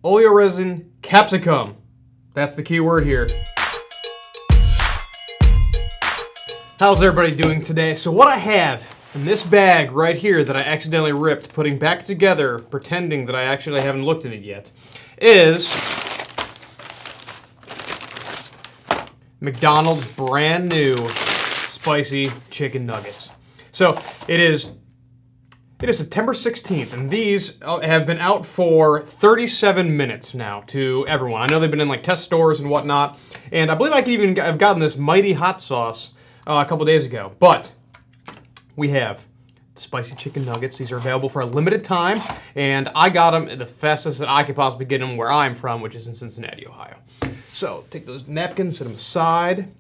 oleoresin capsicum. That's the key word here. How's everybody doing today? So what I have in this bag right here that I accidentally ripped, putting back together, pretending that I actually haven't looked at it yet, is McDonald's brand new spicy chicken nuggets. So it is September 16th, and these have been out for 37 minutes now to everyone. I know they've been in like test stores and whatnot, and I believe I could even have gotten this mighty hot sauce a couple days ago. But we have spicy chicken nuggets. These are available for a limited time, and I got them the fastest that I could possibly get them where I'm from, which is in Cincinnati, Ohio. So take those napkins, set them aside.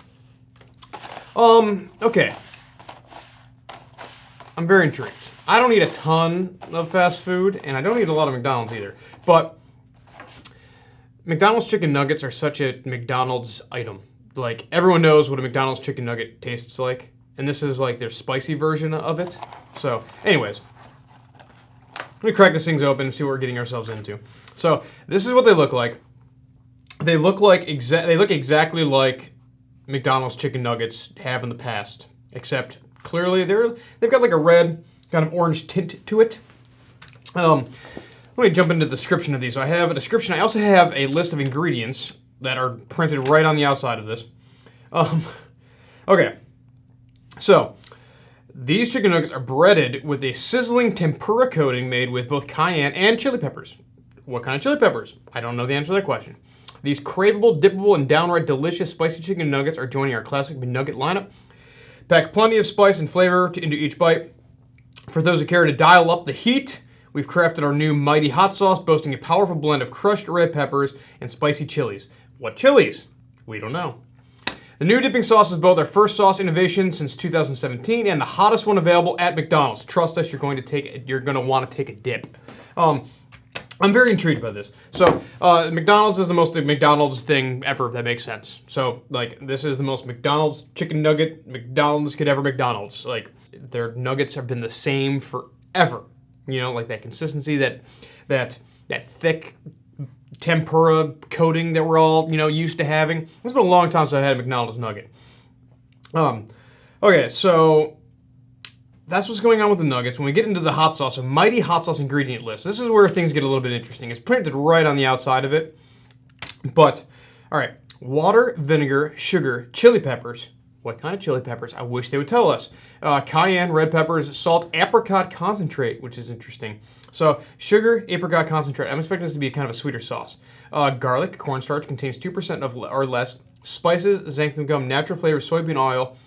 Okay. I'm very intrigued. I don't eat a ton of fast food, and I don't eat a lot of McDonald's either. But McDonald's chicken nuggets are such a McDonald's item. Like, everyone knows what a McDonald's chicken nugget tastes like, and this is like their spicy version of it. So, anyways, let me crack these things open and see what we're getting ourselves into. So, this is what they look like. They look exactly like McDonald's chicken nuggets have in the past, except clearly they've got like a red kind of orange tint to it. Let me jump into the description of these. So I have a description. I also have a list of ingredients that are printed right on the outside of this. Okay, so these chicken nuggets are breaded with a sizzling tempura coating made with both cayenne and chili peppers. What kind of chili peppers? I don't know the answer to that question. These craveable, dippable, and downright delicious spicy chicken nuggets are joining our classic McNugget lineup. Pack plenty of spice and flavor into each bite. For those who care to dial up the heat, we've crafted our new mighty hot sauce, boasting a powerful blend of crushed red peppers and spicy chilies. What chilies? We don't know. The new dipping sauce is both our first sauce innovation since 2017 and the hottest one available at McDonald's. Trust us, you're going to want to take a dip. I'm very intrigued by this. So, McDonald's is the most McDonald's thing ever, if that makes sense. So, like, this is the most McDonald's chicken nugget McDonald's could ever McDonald's. Like, their nuggets have been the same forever. You know, like that consistency, that thick tempura coating that we're all, used to having. It's been a long time since I had a McDonald's nugget. Okay, so that's what's going on with the nuggets. When we get into the hot sauce, a mighty hot sauce ingredient list. This is where things get a little bit interesting. It's printed right on the outside of it. But, all right, water, vinegar, sugar, chili peppers. What kind of chili peppers? I wish they would tell us. Cayenne, red peppers, salt, apricot concentrate, which is interesting. So, sugar, apricot concentrate. I'm expecting this to be kind of a sweeter sauce. Garlic, cornstarch, contains 2% or less. Spices, xanthan gum, natural flavor, soybean oil.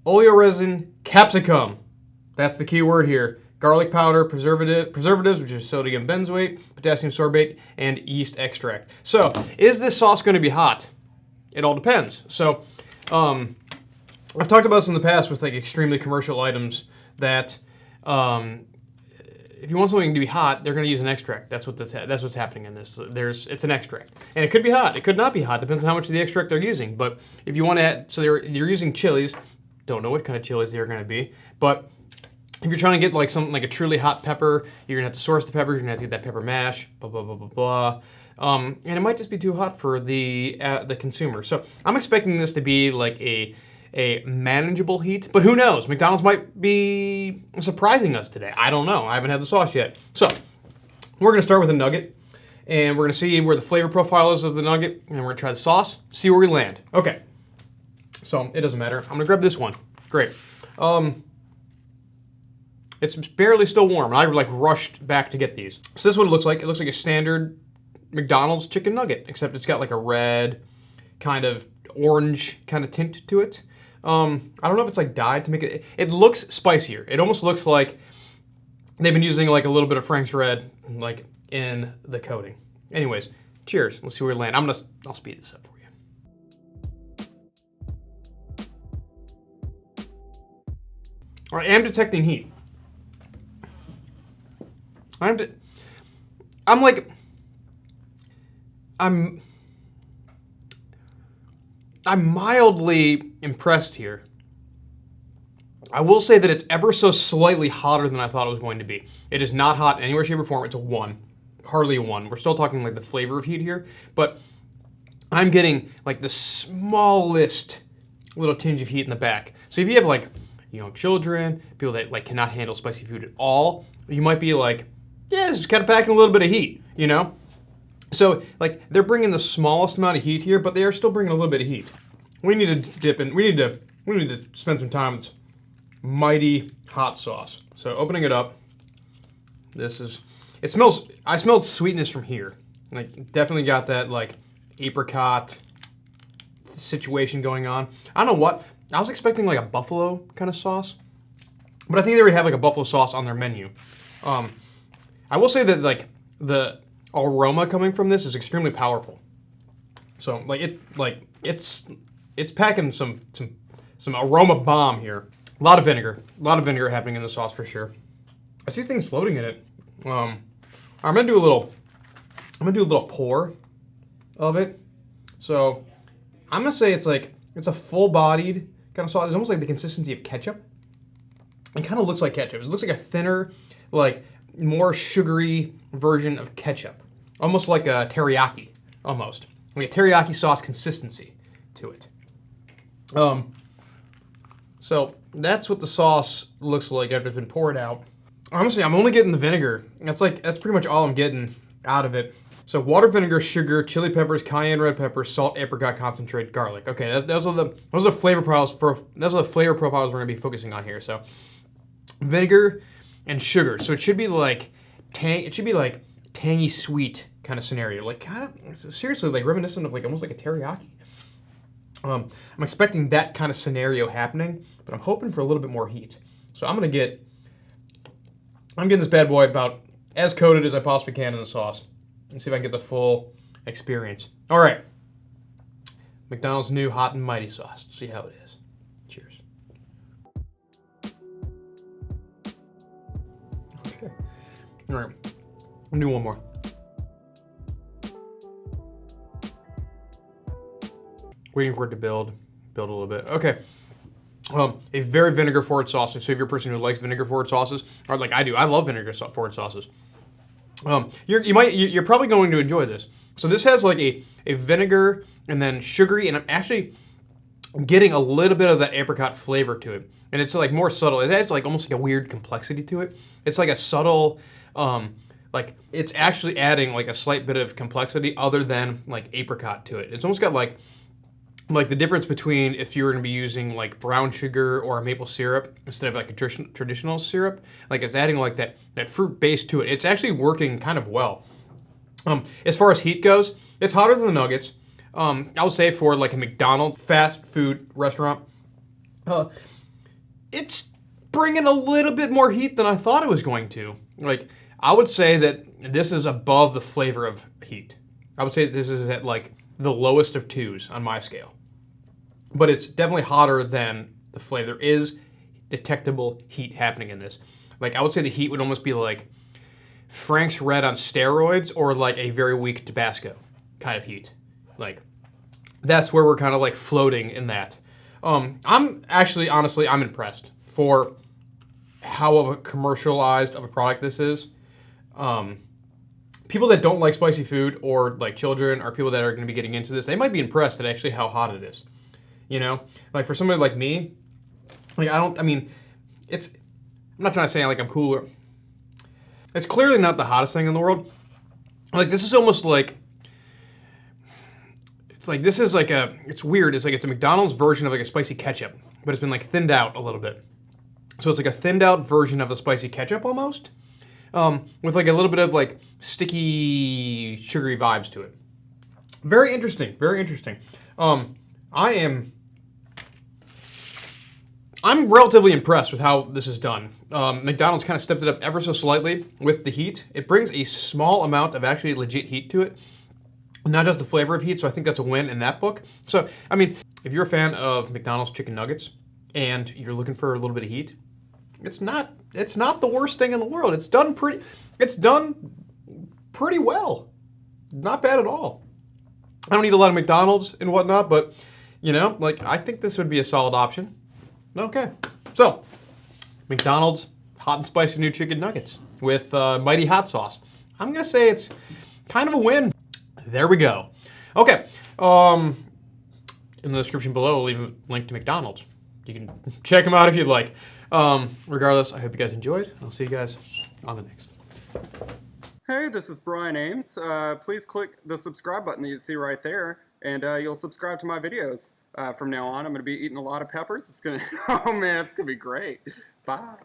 Oleoresin capsicum. That's the key word here. Garlic powder, preservatives, which is sodium benzoate, potassium sorbate, and yeast extract. So, is this sauce going to be hot? It all depends. So, I've talked about this in the past with like extremely commercial items that if you want something to be hot, they're going to use an extract. That's what's happening in this. It's an extract, and it could be hot. It could not be hot. Depends on how much of the extract they're using. But if you want to add, so you're using chilies. Don't know what kind of chilies they're going to be, but if you're trying to get like something like a truly hot pepper, you're gonna have to source the peppers. You're gonna have to get that pepper mash. Blah blah blah blah blah. And it might just be too hot for the consumer. So I'm expecting this to be like a manageable heat, but who knows? McDonald's might be surprising us today. I don't know. I haven't had the sauce yet. So we're gonna start with a nugget, and we're gonna see where the flavor profile is of the nugget, and we're gonna try the sauce, see where we land. Okay. So it doesn't matter. I'm gonna grab this one. Great. It's barely still warm, and I like rushed back to get these. So this is what it looks like. It looks like a standard McDonald's chicken nugget, except it's got like a red, kind of orange kind of tint to it. I don't know if it's like dyed to make it. It looks spicier. It almost looks like they've been using like a little bit of Frank's Red like in the coating. Anyways, cheers. Let's see where we land. I'll speed this up for you. All right, I am detecting heat. I'm mildly impressed here. I will say that it's ever so slightly hotter than I thought it was going to be. It is not hot in any way, shape, or form. It's a 1. Hardly a 1. We're still talking like the flavor of heat here, but I'm getting like the smallest little tinge of heat in the back. So if you have like, you know, children, people that like cannot handle spicy food at all, you might be like, yeah, this is kind of packing a little bit of heat, you know? So like they're bringing the smallest amount of heat here, but they are still bringing a little bit of heat. We need to dip in, we need to spend some time with mighty hot sauce. So opening it up, I smelled sweetness from here. Like definitely got that like apricot situation going on. I don't know what, I was expecting like a buffalo kind of sauce, but I think they already have like a buffalo sauce on their menu. I will say that like the aroma coming from this is extremely powerful. So it's packing some aroma bomb here. A lot of vinegar happening in the sauce for sure. I see things floating in it. I'm gonna do a little pour of it. So I'm gonna say it's a full-bodied kind of sauce. It's almost like the consistency of ketchup. It kind of looks like ketchup. It looks like a thinner, like more sugary version of ketchup. Almost like a teriyaki, almost. Like a teriyaki sauce consistency to it. So that's what the sauce looks like after it's been poured out. Honestly, I'm only getting the vinegar. That's pretty much all I'm getting out of it. So water, vinegar, sugar, chili peppers, cayenne red pepper, salt, apricot concentrate, garlic. Okay, those are the flavor profiles we're gonna be focusing on here. So vinegar and sugar. So it should be like tangy sweet kind of scenario. Like kind of seriously like reminiscent of like almost like a teriyaki. I'm expecting that kind of scenario happening, but I'm hoping for a little bit more heat. So I'm getting this bad boy about as coated as I possibly can in the sauce and see if I can get the full experience. All right. McDonald's new hot and mighty sauce. Let's see how it is. Cheers. Okay. All right. I'll do one more. Waiting for it to build a little bit. Okay. A very vinegar-forward sauce. So if you're a person who likes vinegar-forward sauces, or like I do, I love vinegar-forward sauces. You're probably going to enjoy this. So this has like a vinegar and then sugary, and I'm actually getting a little bit of that apricot flavor to it. And it's like more subtle. It has like almost like a weird complexity to it. It's like a subtle, like it's actually adding like a slight bit of complexity other than like apricot to it. It's almost got like the difference between if you were going to be using like brown sugar or a maple syrup instead of like a traditional syrup. Like it's adding like that fruit base to it. It's actually working kind of well. As far as heat goes, it's hotter than the nuggets. I would say for like a McDonald's fast food restaurant, it's bringing a little bit more heat than I thought it was going to. Like I would say that this is above the flavor of heat. I would say that this is at like the lowest of 2s on my scale. But it's definitely hotter than the flavor. There is detectable heat happening in this. Like I would say the heat would almost be like Frank's Red on steroids or like a very weak Tabasco kind of heat. Like that's where we're kind of like floating in that. I'm actually, honestly, I'm impressed for how commercialized of a product this is. People that don't like spicy food or like children or people that are going to be getting into this, they might be impressed at actually how hot it is. You know, like for somebody like me, like I'm not trying to say like I'm cooler. It's clearly not the hottest thing in the world. Like this is almost like, it's weird. It's like it's a McDonald's version of like a spicy ketchup, but it's been like thinned out a little bit. So it's like a thinned out version of a spicy ketchup almost. With like a little bit of like sticky, sugary vibes to it. Very interesting, very interesting. I'm relatively impressed with how this is done. McDonald's kind of stepped it up ever so slightly with the heat. It brings a small amount of actually legit heat to it, not just the flavor of heat, so I think that's a win in that book. So, I mean, if you're a fan of McDonald's chicken nuggets and you're looking for a little bit of heat, it's not the worst thing in the world. It's done pretty well. Not bad at all. I don't eat a lot of McDonald's and whatnot, but you know, like I think this would be a solid option. Okay. So, McDonald's hot and spicy new chicken nuggets with mighty hot sauce. I'm gonna say it's kind of a win. There we go. Okay. In the description below, I'll leave a link to McDonald's. You can check them out if you'd like. Regardless, I hope you guys enjoyed. I'll see you guys on the next. Hey, this is Brian Ames. Please click the subscribe button that you see right there, and you'll subscribe to my videos. From now on, I'm going to be eating a lot of peppers. It's going to, oh man, it's going to be great. Bye.